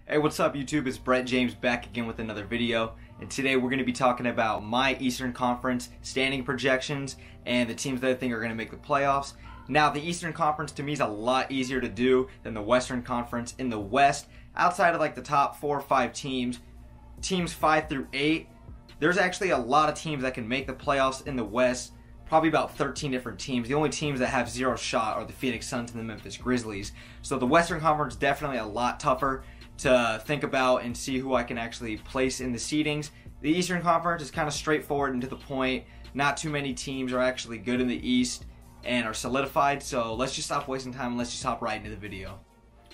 Hey, what's up YouTube? It's Brett James back again with another video, and today we're going to be talking about my Eastern Conference standing projections and the teams that I think are going to make the playoffs. Now, the Eastern Conference to me is a lot easier to do than the Western Conference. In the West, outside of like the top 4 or 5 teams, teams 5 through 8, there's actually a lot of teams that can make the playoffs in the West. Probably about 13 different teams. The only teams that have zero shot are the Phoenix Suns and the Memphis Grizzlies. So the Western Conference is definitely a lot tougher to think about and see who I can actually place in the seedings. The Eastern Conference is kind of straightforward and to the point. Not too many teams are actually good in the East and are solidified, so let's just stop wasting time and let's just hop right into the video.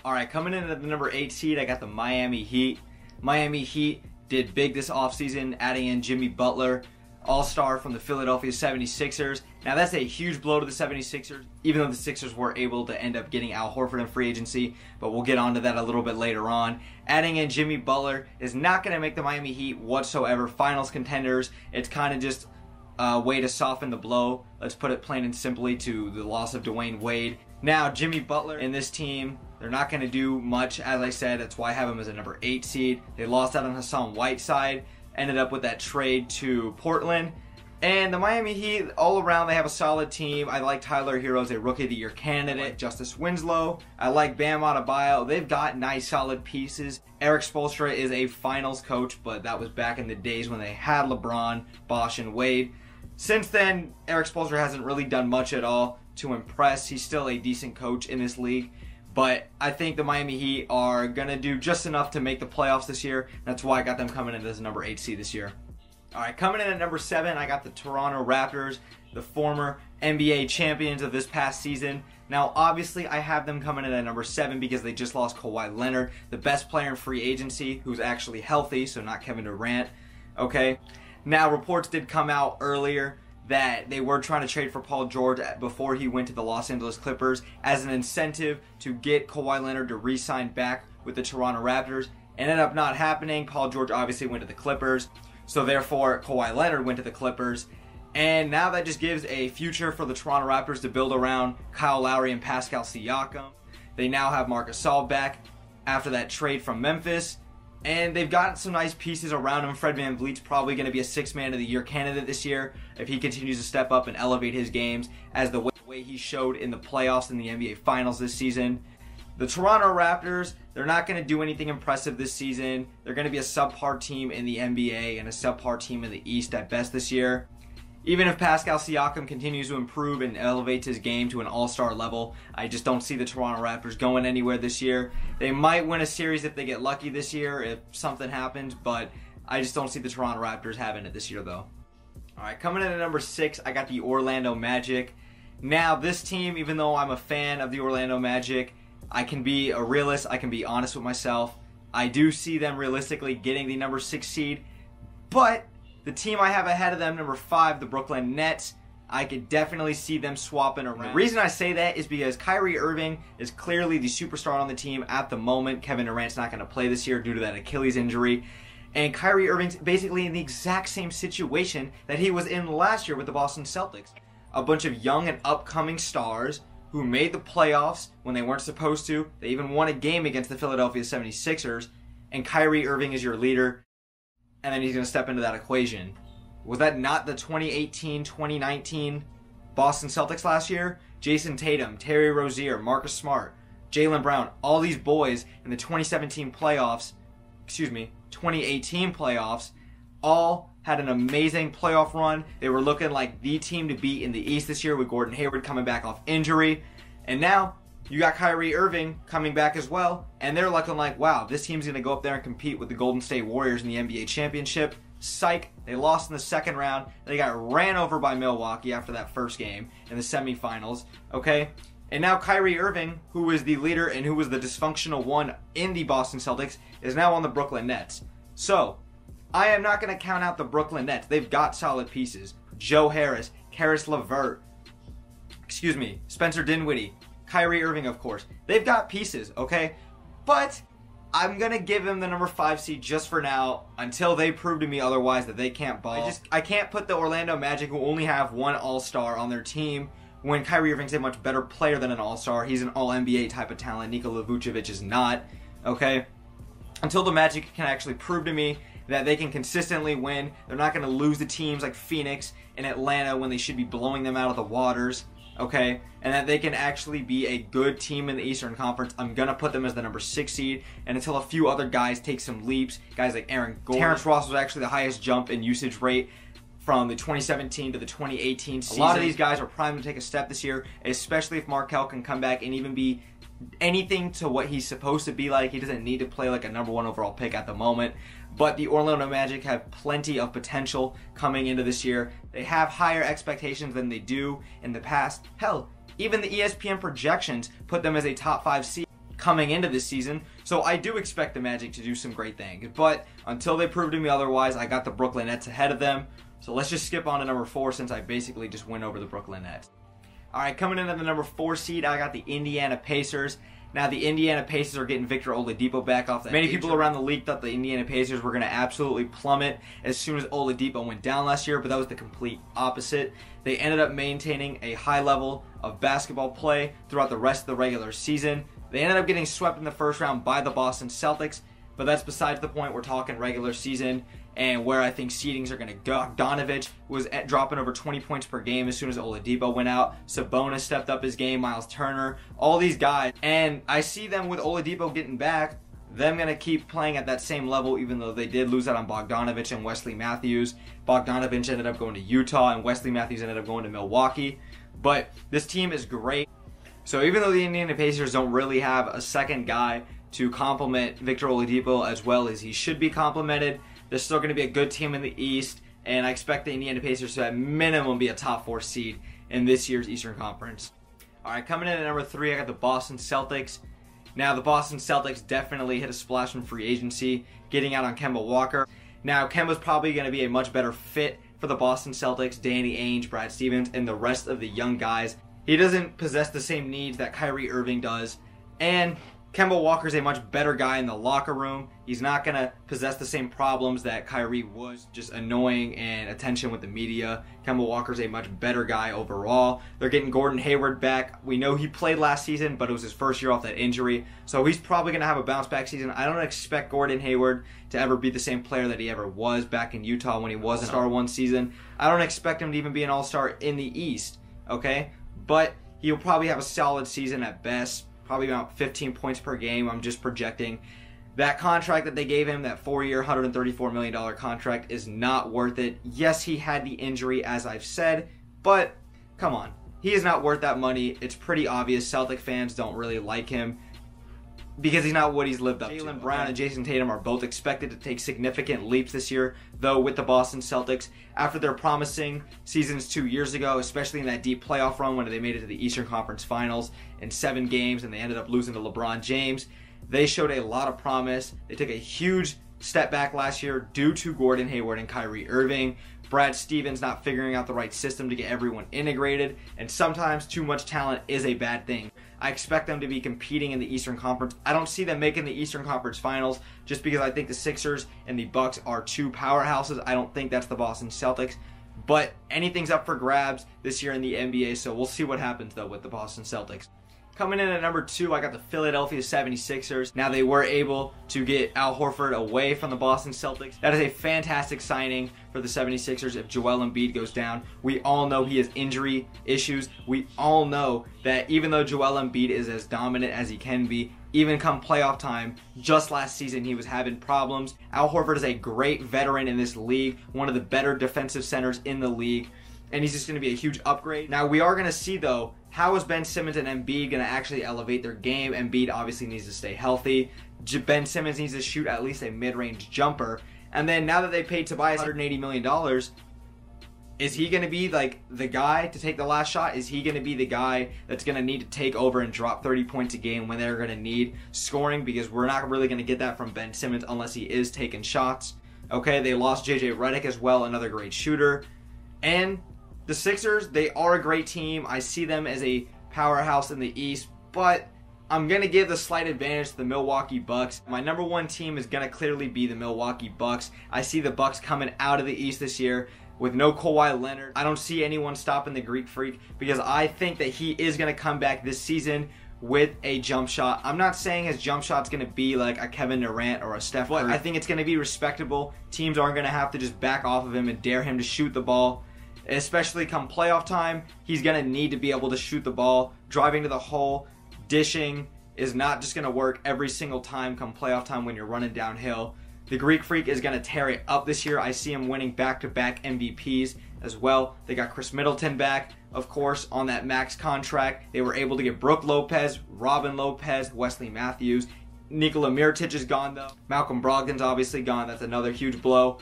Alright, coming in at the number 8 seed, I got the Miami Heat. Miami Heat did big this offseason, adding in Jimmy Butler, all-star from the Philadelphia 76ers. Now that's a huge blow to the 76ers, even though the Sixers were able to end up getting Al Horford in free agency, but we'll get onto that a little bit later on. Adding in Jimmy Butler is not going to make the Miami Heat whatsoever finals contenders. It's kind of just a way to soften the blow, let's put it plain and simply, to the loss of Dwayne Wade. Now, Jimmy Butler in this team, they're not going to do much, as I said. That's why I have him as a number 8 seed. They lost out on Hassan Whiteside, ended up with that trade to Portland. And the Miami Heat, all around, they have a solid team. I like Tyler Hero as a Rookie of the Year candidate. Justice Winslow. I like Bam Adebayo. They've got nice, solid pieces. Erik Spoelstra is a finals coach, but that was back in the days when they had LeBron, Bosh, and Wade. Since then, Erik Spoelstra hasn't really done much at all to impress. He's still a decent coach in this league. But I think the Miami Heat are going to do just enough to make the playoffs this year. That's why I got them coming in as number 8 seed this year. Alright, coming in at number 7, I got the Toronto Raptors, the former NBA champions of this past season. Now, obviously, I have them coming in at number 7 because they just lost Kawhi Leonard, the best player in free agency, who's actually healthy, so not Kevin Durant. Okay? Now, reports did come out earlier that they were trying to trade for Paul George before he went to the Los Angeles Clippers as an incentive to get Kawhi Leonard to re-sign back with the Toronto Raptors. It ended up not happening. Paul George obviously went to the Clippers, so therefore Kawhi Leonard went to the Clippers. And now that just gives a future for the Toronto Raptors to build around Kyle Lowry and Pascal Siakam. They now have Marc Gasol back after that trade from Memphis. And they've got some nice pieces around him. Fred VanVleet's probably going to be a 6th Man of the Year candidate this year if he continues to step up and elevate his games as the way he showed in the playoffs in the NBA Finals this season. The Toronto Raptors, they're not going to do anything impressive this season. They're going to be a subpar team in the NBA and a subpar team in the East at best this year. Even if Pascal Siakam continues to improve and elevates his game to an all-star level, I just don't see the Toronto Raptors going anywhere this year. They might win a series if they get lucky this year, if something happens, but I just don't see the Toronto Raptors having it this year, though. Alright, coming in at number 6, I got the Orlando Magic. Now, this team, even though I'm a fan of the Orlando Magic, I can be a realist, I can be honest with myself. I do see them realistically getting the number 6 seed, but the team I have ahead of them, number 5, the Brooklyn Nets, I could definitely see them swapping around. The reason I say that is because Kyrie Irving is clearly the superstar on the team at the moment. Kevin Durant's not going to play this year due to that Achilles injury. And Kyrie Irving's basically in the exact same situation that he was in last year with the Boston Celtics. A bunch of young and upcoming stars who made the playoffs when they weren't supposed to. They even won a game against the Philadelphia 76ers. And Kyrie Irving is your leader. And then he's going to step into that equation. Was that not the 2018-2019 Boston Celtics last year? Jason Tatum, Terry Rozier, Marcus Smart, Jaylen Brown, all these boys in the 2018 playoffs, all had an amazing playoff run. They were looking like the team to beat in the East this year with Gordon Hayward coming back off injury. And now you got Kyrie Irving coming back as well, and they're looking like, wow, this team's going to go up there and compete with the Golden State Warriors in the NBA Championship. Psych, they lost in the second round. They got ran over by Milwaukee after that first game in the semifinals, okay? And now Kyrie Irving, who is the leader and who was the dysfunctional one in the Boston Celtics, is now on the Brooklyn Nets. So, I am not going to count out the Brooklyn Nets. They've got solid pieces. Joe Harris, Karis LeVert, Spencer Dinwiddie, Kyrie Irving, of course. They've got pieces, okay? But I'm going to give them the number 5 seed just for now until they prove to me otherwise that they can't ball. I can't put the Orlando Magic, who only have one all-star on their team, when Kyrie Irving's a much better player than an all-star. He's an all-NBA type of talent. Nikola Vucevic is not, okay? until the Magic can actually prove to me that they can consistently win, they're not going to lose to teams like Phoenix and Atlanta when they should be blowing them out of the waters, okay? And that they can actually be a good team in the Eastern Conference, I'm going to put them as the number 6 seed. And until a few other guys take some leaps, guys like Aaron Gordon. Terrence Ross was actually the highest jump in usage rate from the 2017 to the 2018 season. A lot of these guys are primed to take a step this year, especially if Markelle can come back and even be anything to what he's supposed to be like. He doesn't need to play like a number 1 overall pick at the moment. But the Orlando Magic have plenty of potential coming into this year. They have higher expectations than they do in the past. Hell, even the ESPN projections put them as a top 5 seed coming into this season. So I do expect the Magic to do some great things. But until they prove to me otherwise, I got the Brooklyn Nets ahead of them. So let's just skip on to number 4 since I basically just went over the Brooklyn Nets. Alright, coming in at the number 4 seed, I got the Indiana Pacers. Now, the Indiana Pacers are getting Victor Oladipo back off that. Many people around the league thought the Indiana Pacers were going to absolutely plummet as soon as Oladipo went down last year, but that was the complete opposite. They ended up maintaining a high level of basketball play throughout the rest of the regular season. They ended up getting swept in the first round by the Boston Celtics, but that's besides the point. We're talking regular season and where I think seedings are going to go. Bogdanovich was dropping over 20 points per game as soon as Oladipo went out. Sabonis stepped up his game, Miles Turner, all these guys. And I see them with Oladipo getting back, them going to keep playing at that same level even though they did lose out on Bogdanovich and Wesley Matthews. Bogdanovich ended up going to Utah and Wesley Matthews ended up going to Milwaukee. But this team is great. So even though the Indiana Pacers don't really have a second guy to complement Victor Oladipo as well as he should be complimented, they're still going to be a good team in the East, and I expect the Indiana Pacers to at minimum be a top 4 seed in this year's Eastern Conference. Alright, coming in at number 3, I got the Boston Celtics. Now, the Boston Celtics definitely hit a splash from free agency, getting out on Kemba Walker. Now, Kemba's probably going to be a much better fit for the Boston Celtics, Danny Ainge, Brad Stevens, and the rest of the young guys. He doesn't possess the same needs that Kyrie Irving does, and Kemba Walker's a much better guy in the locker room. He's not going to possess the same problems that Kyrie was, just annoying and attention with the media. Kemba Walker's a much better guy overall. They're getting Gordon Hayward back. We know he played last season, but it was his first year off that injury. So he's probably going to have a bounce-back season. I don't expect Gordon Hayward to ever be the same player that he ever was back in Utah when he was an All-Star one season. I don't expect him to even be an All-Star in the East, okay? But he'll probably have a solid season at best. Probably about 15 points per game. I'm just projecting. That contract that they gave him, that 4-year, $134 million contract, is not worth it. Yes, he had the injury, as I've said, but come on. He is not worth that money. It's pretty obvious. Celtic fans don't really like him because he's not what he's lived up to. Jaylen Brown and Jason Tatum are both expected to take significant leaps this year, though, with the Boston Celtics. After their promising seasons 2 years ago, especially in that deep playoff run when they made it to the Eastern Conference Finals in 7 games and they ended up losing to LeBron James, they showed a lot of promise. They took a huge step back last year due to Gordon Hayward and Kyrie Irving. Brad Stevens not figuring out the right system to get everyone integrated, and sometimes too much talent is a bad thing. I expect them to be competing in the Eastern Conference. I don't see them making the Eastern Conference Finals just because I think the Sixers and the Bucks are 2 powerhouses. I don't think that's the Boston Celtics, but anything's up for grabs this year in the NBA, so we'll see what happens though with the Boston Celtics. Coming in at number 2, I got the Philadelphia 76ers. Now, they were able to get Al Horford away from the Boston Celtics. That is a fantastic signing for the 76ers if Joel Embiid goes down. We all know he has injury issues. We all know that even though Joel Embiid is as dominant as he can be, even come playoff time, just last season he was having problems. Al Horford is a great veteran in this league, one of the better defensive centers in the league, and he's just going to be a huge upgrade. Now, we are going to see, though, how is Ben Simmons and Embiid going to actually elevate their game? Embiid obviously needs to stay healthy. Ben Simmons needs to shoot at least a mid-range jumper. And then now that they paid Tobias $180 million, is he going to be like the guy to take the last shot? Is he going to be the guy that's going to need to take over and drop 30 points a game when they're going to need scoring? Because we're not really going to get that from Ben Simmons unless he is taking shots. Okay, they lost JJ Redick as well, another great shooter. And the Sixers, they are a great team. I see them as a powerhouse in the East, but I'm going to give the slight advantage to the Milwaukee Bucks. My number 1 team is going to clearly be the Milwaukee Bucks. I see the Bucks coming out of the East this year with no Kawhi Leonard. I don't see anyone stopping the Greek Freak because I think that he is going to come back this season with a jump shot. I'm not saying his jump shot's going to be like a Kevin Durant or a Steph Curry. I think it's going to be respectable. Teams aren't going to have to just back off of him and dare him to shoot the ball. Especially come playoff time, he's going to need to be able to shoot the ball. Driving to the hole, dishing is not just going to work every single time come playoff time when you're running downhill. The Greek Freak is going to tear it up this year. I see him winning back-to-back MVPs as well. They got Chris Middleton back, of course, on that max contract. They were able to get Brook Lopez, Robin Lopez, Wesley Matthews. Nikola Mirotic is gone, though. Malcolm Brogdon's obviously gone. That's another huge blow.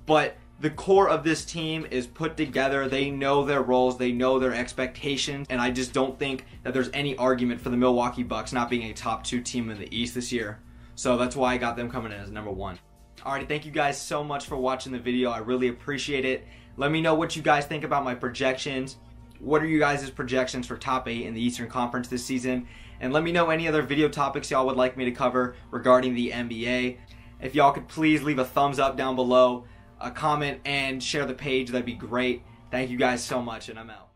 But the core of this team is put together. They know their roles. They know their expectations. And I just don't think that there's any argument for the Milwaukee Bucks not being a top 2 team in the East this year. So that's why I got them coming in as number 1. Alrighty, thank you guys so much for watching the video. I really appreciate it. Let me know what you guys think about my projections. What are you guys' projections for top 8 in the Eastern Conference this season? And let me know any other video topics y'all would like me to cover regarding the NBA. If y'all could please leave a thumbs up down below, a comment, and share the page, that'd be great. Thank you guys so much, and I'm out.